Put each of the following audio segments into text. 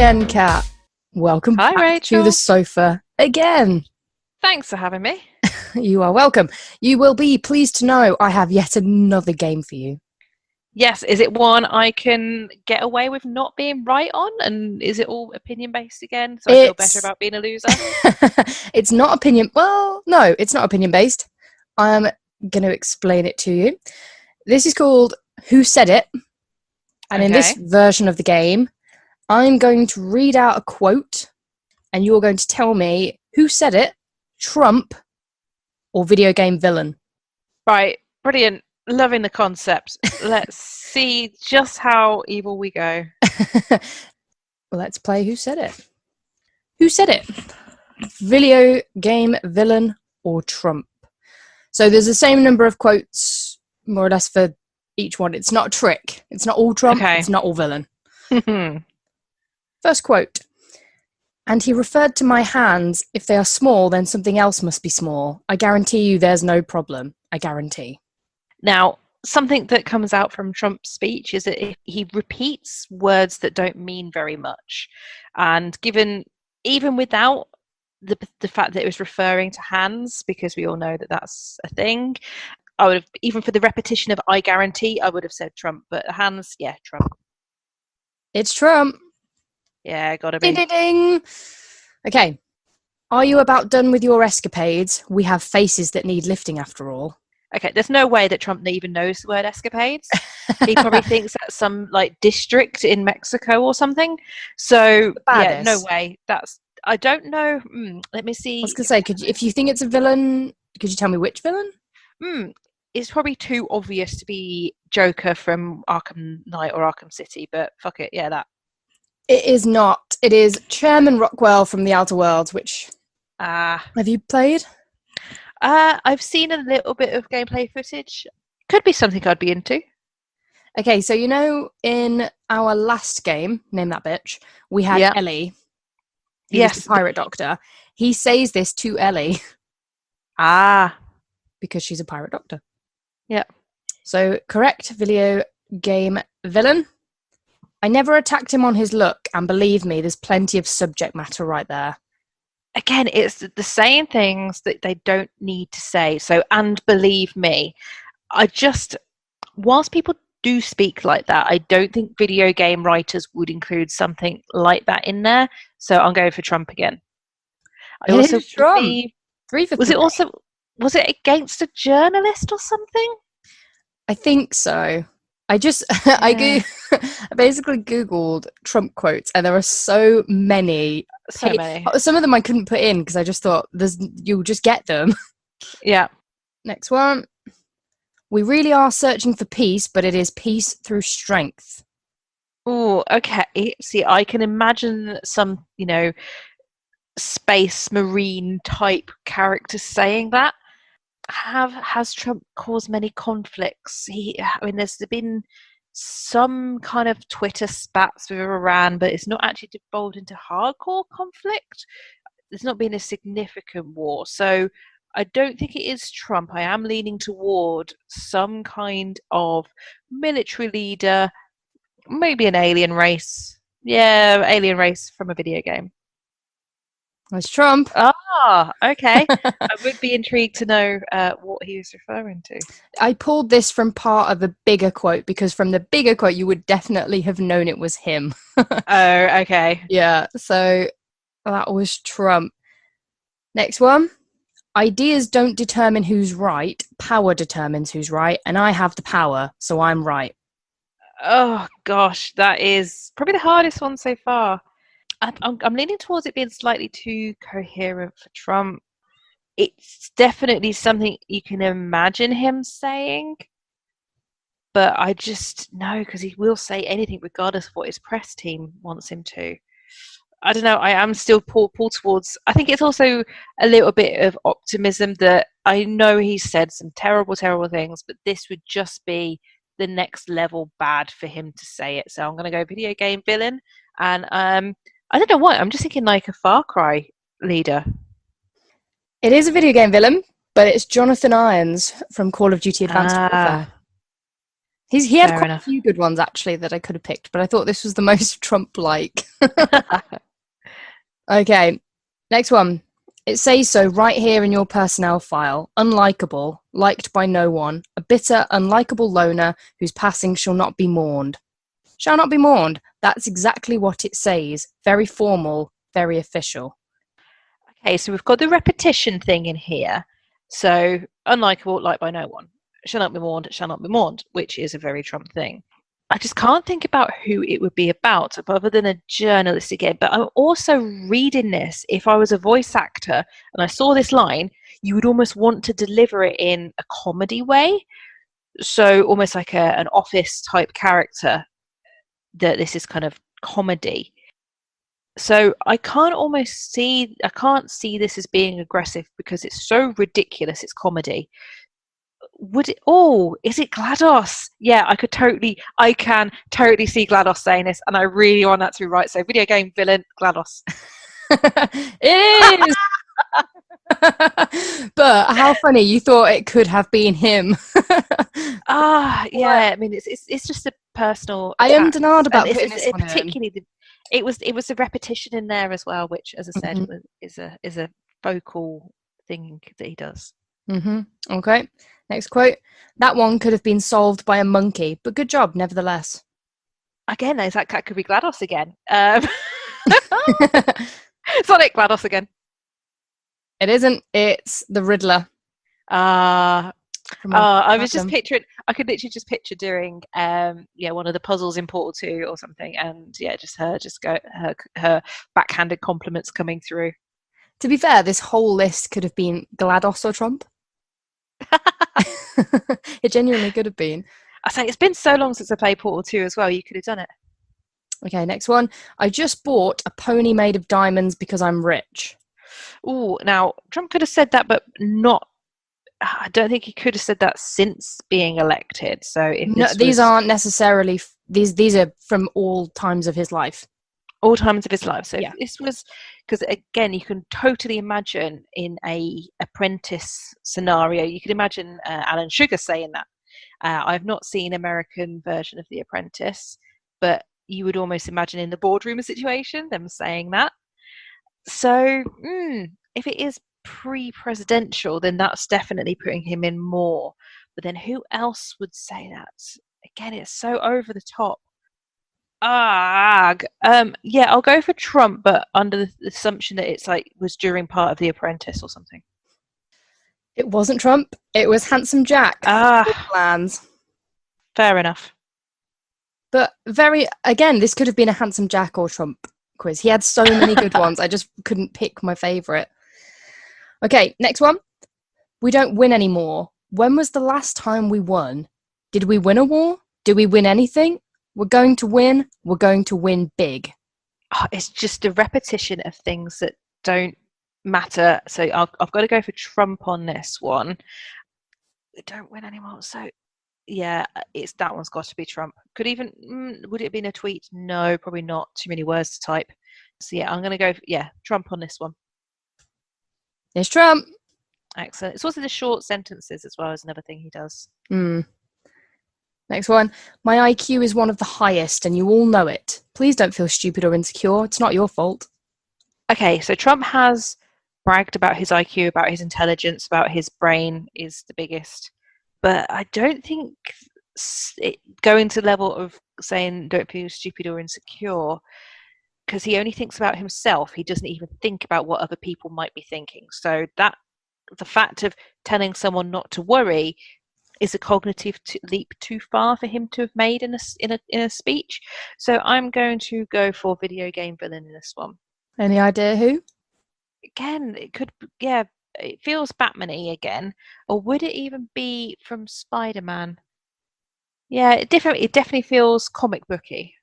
again, Kat. Welcome Hi, back to Rachel. the sofa again. Thanks for having me. You are welcome. You will be pleased to know I have yet another game for you. Yes, is it one I can get away with not being right on? And is it all opinion based again? So I feel better It's about being a loser? it's not opinion. Well, no, it's not opinion based. I'm going to explain it to you. This is called Who Said It? And in this Okay. version of the game, I'm going to read out a quote and you're going to tell me who said it, Trump or video game villain. Right. Brilliant. Loving the concept. Let's see just how evil we go. Let's play Who Said It. Who said it? Video game villain or Trump? So there's the same number of quotes, more or less, for each one. It's not a trick. It's not all Trump. Okay. It's not all villain. First quote. And he referred to my hands. If they are small, then something else must be small. I guarantee you there's no problem. I guarantee. Now, something that comes out from Trump's speech is that he repeats words that don't mean very much. And given, even without the fact that it was referring to hands, because we all know that that's a thing, I would have, even for the repetition of I guarantee, I would have said Trump. But hands, yeah, Trump. It's Trump. Yeah, gotta Ding, be. ding, ding. Okay. Are you about done with your escapades? We have faces that need lifting after all. Okay, there's no way that Trump even knows the word escapades. He probably thinks that's some like district in Mexico or something. So yeah, no Baddest. way. That's, I don't know. Let me I was see. going to say, if you think it's a villain, could you tell me which villain? It's probably too obvious to be Joker from Arkham Knight or Arkham City, but fuck it, yeah, that. It is not. It is Chairman Rockwell from The Outer Worlds, which Ah, have you played? I've seen a little bit of gameplay footage. Could be something I'd be into. Okay, so you know in our last game, Name That Bitch, we had Yeah. Ellie, who was the Yes. pirate doctor. He says this to Ellie Ah. because she's a pirate doctor. Yeah. So, correct video game villain. I never attacked him on his look, and believe me, there's plenty of subject matter right there. Again, it's the same things that they don't need to say. So, and believe me, whilst people do speak like that, I don't think video game writers would include something like that in there. So I'm going for Trump again. I It also is Trump. believe, 3 for 3. was it against a journalist or something? I think so. Yeah, I basically Googled Trump quotes, and there are so many. so many. Some of them I couldn't put in because I just thought you'll just get them. Yeah. Next one. We really are searching for peace, but it is peace through strength. Oh, okay. See, I can imagine some, space marine type characters saying that. Has Trump caused many conflicts? I mean, there's been some kind of Twitter spats with Iran, but it's not actually devolved into hardcore conflict. There's not been a significant war, so I don't think it is Trump. I am leaning toward some kind of military leader, maybe an alien race. Yeah, alien race from a video game. That's Trump. Ah, okay. I would be intrigued to know what he was referring to. I pulled this from part of a bigger quote because from the bigger quote, you would definitely have known it was him. Oh, okay. Yeah, so that was Trump. Next one. Ideas don't determine who's right, power determines who's right, and I have the power, so I'm right. Oh gosh, that is probably the hardest one so far. I'm leaning towards it being slightly too coherent for Trump. It's definitely something you can imagine him saying, but I just know because he will say anything regardless of what his press team wants him to. I don't know. I am still pulled towards. I think it's also a little bit of optimism that I know he said some terrible, terrible things, but this would just be the next level bad for him to say it. So I'm going to go video game villain, and I don't know what. I'm just thinking like a Far Cry leader. It is a video game villain, but it's Jonathan Irons from Call of Duty Advanced Warfare. Ah, He had Fair quite a enough. few good ones actually that I could have picked, but I thought this was the most Trump-like. Okay, next one. It says so right here in your personnel file. Unlikable, liked by no one, a bitter, unlikable loner whose passing shall not be mourned. Shall not be mourned. That's exactly what it says. Very formal, very official. Okay, so we've got the repetition thing in here. So unlikable, liked by no one. Shall not be mourned, shall not be mourned, which is a very Trump thing. I just can't think about who it would be about other than a journalist again. But I'm also reading this. If I was a voice actor and I saw this line, you would almost want to deliver it in a comedy way. So almost like an office type character, that this is kind of comedy. So I can't see this as being aggressive because it's so ridiculous. It's comedy. Would it? Oh, is it GLaDOS? Yeah, I can totally see GLaDOS saying this, and I really want that to be right. So, video game villain GLaDOS. It is. But how funny! You thought it could have been him. Yeah. I mean, it's just a personal I attack, am denied and about putting this one in. particularly it was a repetition in there as well, which, as I said, Mhm. is a vocal thing that he does. Okay. Next quote. That one could have been solved by a monkey, but good job nevertheless. Again, that could be GLaDOS again. Sonic GLaDOS again. It isn't. It's the Riddler. From I was just Arkham. picturing. I could literally just picture doing, one of the puzzles in Portal 2 or something, and yeah, just her backhanded compliments coming through. To be fair, this whole list could have been GLaDOS or Trump. It genuinely could have been. I say it's been so long since I played Portal 2 as well. You could have done it. Okay, next one. I just bought a pony made of diamonds because I'm rich. Oh, now Trump could have said that, but not. I don't think he could have said that since being elected. So if No, this these was aren't necessarily these are from all times of his life. all times of his life, so Yeah. if this was, because again, you can totally imagine in a apprentice scenario, you could imagine Alan Sugar saying that. I've not seen American version of The Apprentice, but you would almost imagine in the boardroom situation them saying that. So if it is pre-presidential, then that's definitely putting him in more. But then who else would say that? Again, it's so over the top. Yeah, I'll go for Trump, but under the assumption that it's like was during part of The Apprentice or something. It wasn't Trump. It was Handsome Jack. Plans. Fair enough. But again, this could have been a Handsome Jack or Trump quiz. He had so many good ones. I just couldn't pick my favourite. Okay, next one. We don't win anymore. When was the last time we won? Did we win a war? Did we win anything? We're going to win. We're going to win big. It's just a repetition of things that don't matter. So I've got to go for Trump on this one. We don't win anymore. So yeah, that one's got to be Trump. Would it have been a tweet? No, probably not. Too many words to type. So yeah, I'm going to go Trump on this one. It's Trump. Excellent. It's also the short sentences as well as another thing he does. Next one. My IQ is one of the highest and you all know it. Please don't feel stupid or insecure. It's not your fault. Okay, so Trump has bragged about his IQ, about his intelligence, about his brain is the biggest. But I don't think going to the level of saying don't feel stupid or insecure, because he only thinks about himself. He doesn't even think about what other people might be thinking. So that the fact of telling someone not to worry is a cognitive leap too far for him to have made in a speech. So I'm going to go for video game villain in this one. Any idea who? Again, it could, it feels Batman-y again, or would it even be from Spider-Man? Yeah, it definitely feels comic booky.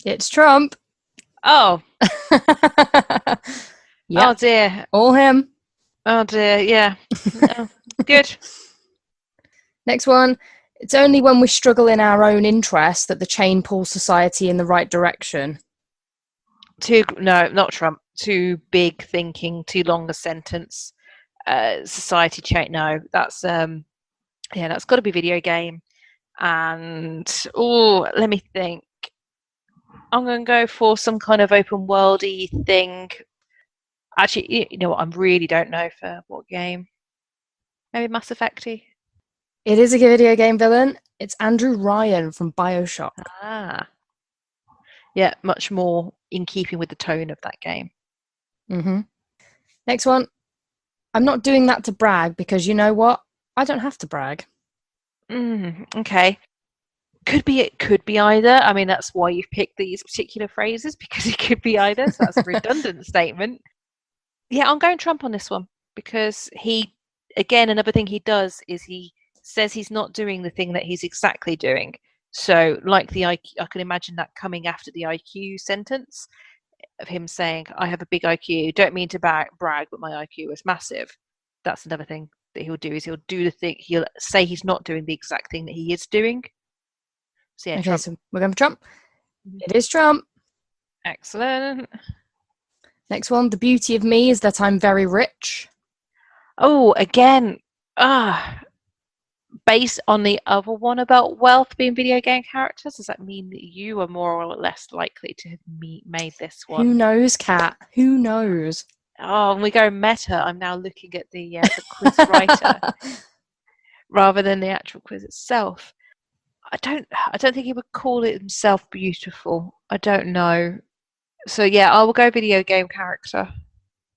It's Trump. Oh, yeah. Oh dear, All him. oh dear, yeah. Oh, good. Next one. It's only when we struggle in our own interest that the chain pulls society in the right direction. No, not Trump. Too big thinking, too long a sentence. Society change. No, that's that's got to be video game. And let me think. I'm going to go for some kind of open worldy thing. Actually, you know what? I really don't know for what game. Maybe Mass Effect-y. It is a video game villain. It's Andrew Ryan from BioShock. Ah. Yeah, much more in keeping with the tone of that game. Mm-hmm. Next one. I'm not doing that to brag because you know what? I don't have to brag. Okay. It could be either. I mean, that's why you've picked these particular phrases, because it could be either. So that's a redundant statement. Yeah, I'm going Trump on this one because another thing he does is he says he's not doing the thing that he's exactly doing. So, like the IQ, I can imagine that coming after the IQ sentence of him saying, I have a big IQ, don't mean to brag, but my IQ is massive. That's another thing that he'll do, is he'll do the thing, he'll say he's not doing the exact thing that he is doing. So yeah, Okay, Trump. so we're going for Trump. It is Trump. Excellent. Next one. The beauty of me is that I'm very rich. Oh, again, based on the other one about wealth being video game characters, does that mean that you are more or less likely to have made this one? Who knows, Kat? Who knows? Oh, and we go meta. I'm now looking at the quiz writer rather than the actual quiz itself. I don't think he would call it himself beautiful. I don't know. So yeah, I will go video game character.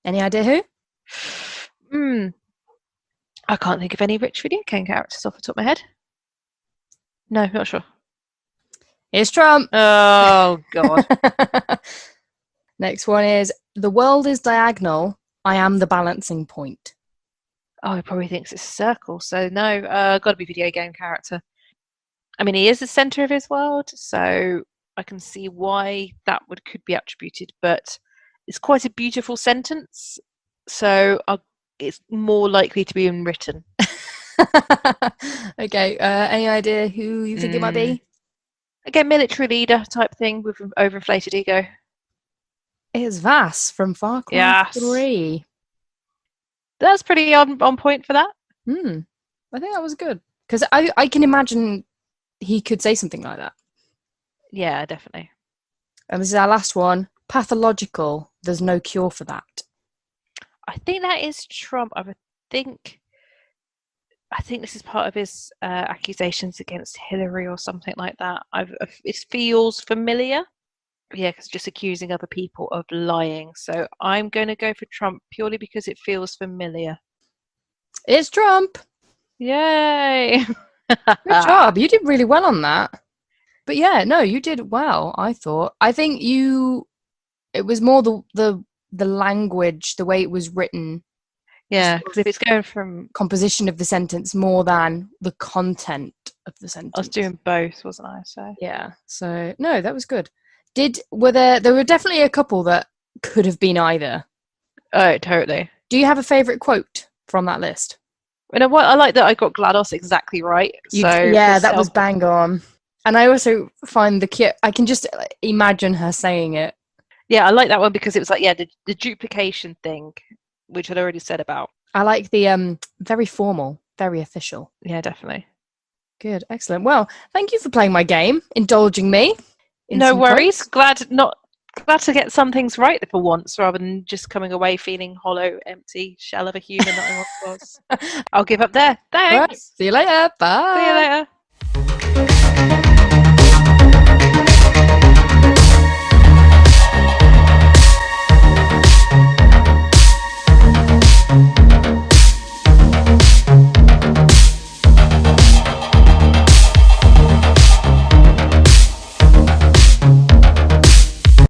Any idea who? I can't think of any rich video game characters off the top of my head. No, not sure. It's Trump. Oh God. Next one is the world is diagonal. I am the balancing point. Oh, he probably thinks it's a circle. So no, got to be video game character. I mean, he is the center of his world, so I can see why that could be attributed. But it's quite a beautiful sentence, so it's more likely to be written. Okay. Any idea who you think it might be? Again, military leader type thing with an overinflated ego. It's Vass from Far Cry 3. That's pretty on point for that. I think that was good because I can imagine he could say something like that. Yeah, definitely. And this is our last one. Pathological. There's no cure for that. I think that is Trump. I think this is part of his accusations against Hillary or something like that. It feels familiar. Yeah, because just accusing other people of lying. So I'm going to go for Trump purely because it feels familiar. It's Trump. Yay! Good job. You did really well on that. But yeah, no, you did well, I thought. I think it was more the language, the way it was written. Yeah, because if it's going from composition of the sentence more than the content of the sentence. I was doing both, wasn't I? So yeah. So no, that was good. There were definitely a couple that could have been either. Oh, totally. Do you have a favourite quote from that list? You know what? I like that I got GLaDOS exactly right. Yeah, that was bang on. And I also find I can just imagine her saying it. Yeah, I like that one because it was like, yeah, the duplication thing, which I'd already said about. I like the very formal, very official. Yeah, definitely. Good, excellent. Well, thank you for playing my game, indulging me. No worries. Glad to get some things right for once, rather than just coming away feeling hollow, empty shell of a human that I once was. I'll give up there. Thanks. Right. See you later. Bye. See you later.